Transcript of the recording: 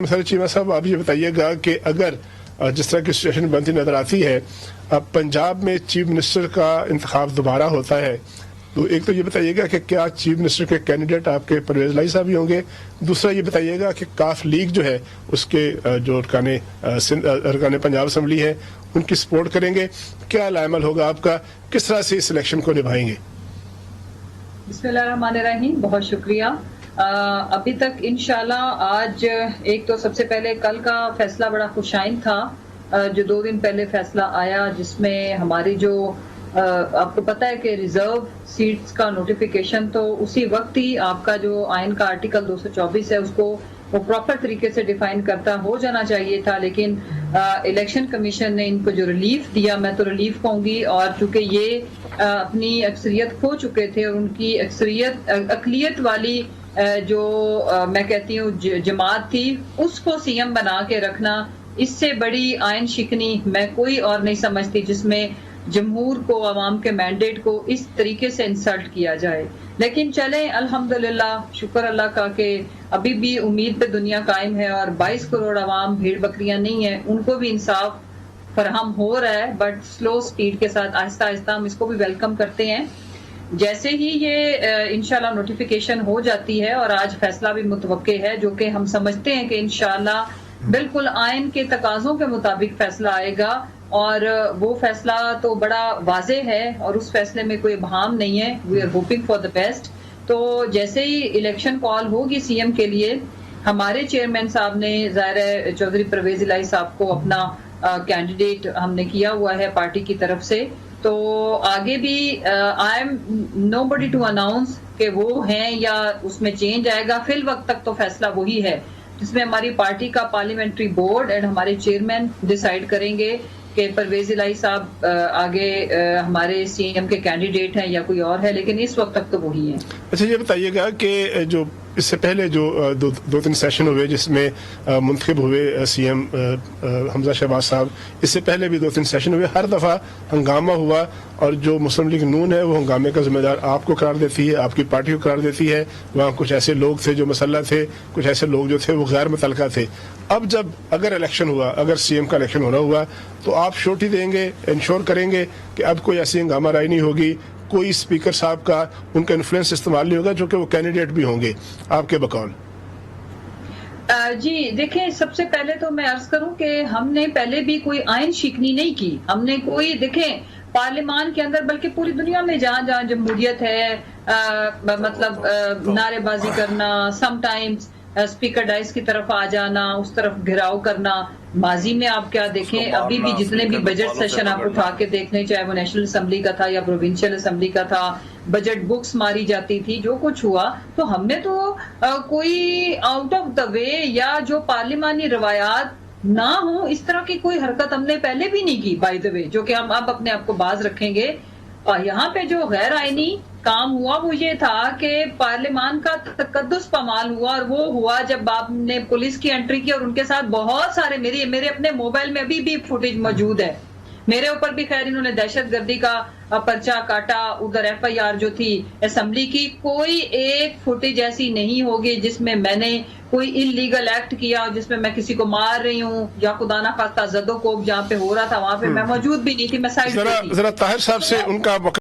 Sir Cheema साहब, आप ये बताइएगा कि अगर जिस तरह की सिचुएशन बनती नजर आती है, अब पंजाब में चीफ मिनिस्टर का इंतखाब दोबारा होता है, तो एक तो ये बताइएगा कि क्या चीफ मिनिस्टर के कैंडिडेट आपके परवेज लाई साहब ही होंगे। दूसरा ये बताइएगा कि काफ लीग जो है उसके जो अरकान पंजाब असम्बली है उनकी सपोर्ट करेंगे। क्या लाइमल होगा आपका, किस तरह से इस इलेक्शन को निभाएंगे? बिस्मिल्लाहिर्रहमानिर्रहीम, बहुत शुक्रिया। अभी तक इंशाल्लाह आज एक तो सबसे पहले कल का फैसला बड़ा खुशाइन था, जो 2 दिन पहले फैसला आया जिसमें हमारी जो आपको पता है कि रिजर्व सीट्स का नोटिफिकेशन तो उसी वक्त ही आपका जो आयन का आर्टिकल 224 है उसको वो प्रॉपर तरीके से डिफाइन करता हो जाना चाहिए था, लेकिन इलेक्शन कमीशन ने इनको जो रिलीफ दिया, मैं तो रिलीफ कहूंगी, और चूंकि ये अपनी अक्सरियत खो चुके थे और उनकी अकलियत वाली जो मैं कहती हूँ जमात थी उसको सीएम बना के रखना, इससे बड़ी आयन शिकनी मैं कोई और नहीं समझती जिसमें जमहूर को, अवाम के मैंडेट को इस तरीके से इंसल्ट किया जाए। लेकिन चले अल्हम्दुलिल्लाह, शुक्र अल्लाह का कि अभी भी उम्मीद पे दुनिया कायम है और 22 करोड़ अवाम भेड़ बकरियां नहीं है, उनको भी इंसाफ फराहम हो रहा है, बट स्लो स्पीड के साथ, आहिस्ता आहिस्ता हम इसको भी वेलकम करते हैं। जैसे ही ये इंशाल्लाह नोटिफिकेशन हो जाती है और आज फैसला भी मुतवक्के है, जो कि हम समझते हैं कि इंशाल्लाह बिल्कुल आयन के तकाजों के मुताबिक फैसला आएगा और वो फैसला तो बड़ा वाजे है और उस फैसले में कोई इबहम नहीं है। We are hoping for the best. तो जैसे ही इलेक्शन कॉल होगी सीएम के लिए, हमारे चेयरमैन साहब ने ज़ाहिर चौधरी परवेज इलाही साहब को अपना कैंडिडेट हमने किया हुआ है पार्टी की तरफ से, तो आगे भी I am nobody to announce कि वो हैं या उसमें चेंज आएगा। फिल वक्त तक तो फैसला वही है जिसमें हमारी पार्टी का पार्लियामेंट्री बोर्ड एंड हमारे चेयरमैन डिसाइड करेंगे कि परवेज इलाही साहब आगे हमारे सीएम के कैंडिडेट हैं या कोई और है, लेकिन इस वक्त तक तो वही है। अच्छा, ये बताइएगा कि जो इससे पहले जो दो तीन सेशन हुए जिसमें मुंतखब हुए सीएम हमजा शहबाज साहब, इससे पहले भी 2-3 सेशन हुए, हर दफा हंगामा हुआ और जो मुस्लिम लीग नून है वो हंगामे का जिम्मेदार आपको करार देती है, आपकी पार्टी को करार देती है। वहाँ कुछ ऐसे लोग थे जो मसल्ला थे, कुछ ऐसे लोग जो थे वो गैर मुतलका थे। अब जब अगर इलेक्शन हुआ, अगर सीएम का इलेक्शन होना हुआ, तो आप श्योरिटी देंगे, इंश्योर करेंगे कि अब कोई ऐसी हंगामा राय नहीं होगी, कोई स्पीकर साहब का उनका इन्फ्लुएंस इस्तेमाल नहीं होगा, जो कि वो कैंडिडेट भी होंगे आपके बकौल? जी देखें, सबसे पहले तो मैं अर्ज करूं कि हमने पहले भी कोई आयन शिकनी नहीं की। हमने कोई, देखें, पार्लियामान के अंदर बल्कि पूरी दुनिया में जहां जहां जमहूरियत है, मतलब नारेबाजी करना, समटाइम्स स्पीकर डाइस की तरफ आ जाना, उस तरफ घिराव करना, माजी में आप क्या देखें, अभी भी जितने भी बजट सेशन आप उठा के देख लें, चाहे वो नेशनल असेंबली का था या प्रोविंशियल असेंबली का था, बजट बुक्स मारी जाती थी, जो कुछ हुआ, तो हमने तो कोई आउट ऑफ द वे या जो पार्लियामानी रवायात ना हो इस तरह की कोई हरकत हमने पहले भी नहीं की, बाय द वे, जो कि हम अब अपने आप को बाज रखेंगे। और यहाँ पे जो गैर आईनी काम हुआ वो ये था कि पार्लियामान का तकद्दुस पामाल हुआ, और वो हुआ जब आपने पुलिस की एंट्री की और उनके साथ बहुत सारे, मेरे अपने मोबाइल में अभी भी फुटेज मौजूद है, मेरे ऊपर भी खैर इन्होंने दहशतगर्दी का पर्चा काटा, उधर एफआईआर जो थी असेंबली की, कोई एक फुटेज ऐसी नहीं होगी जिसमें मैंने कोई इलीगल एक्ट किया, जिसमें मैं किसी को मार रही हूँ या खुदा ना खास्ता जदोकोब जहाँ पे हो रहा था वहां पे मैं मौजूद भी नहीं थी, मैं साइड पे थी। जरा ताहिर साहब से उनका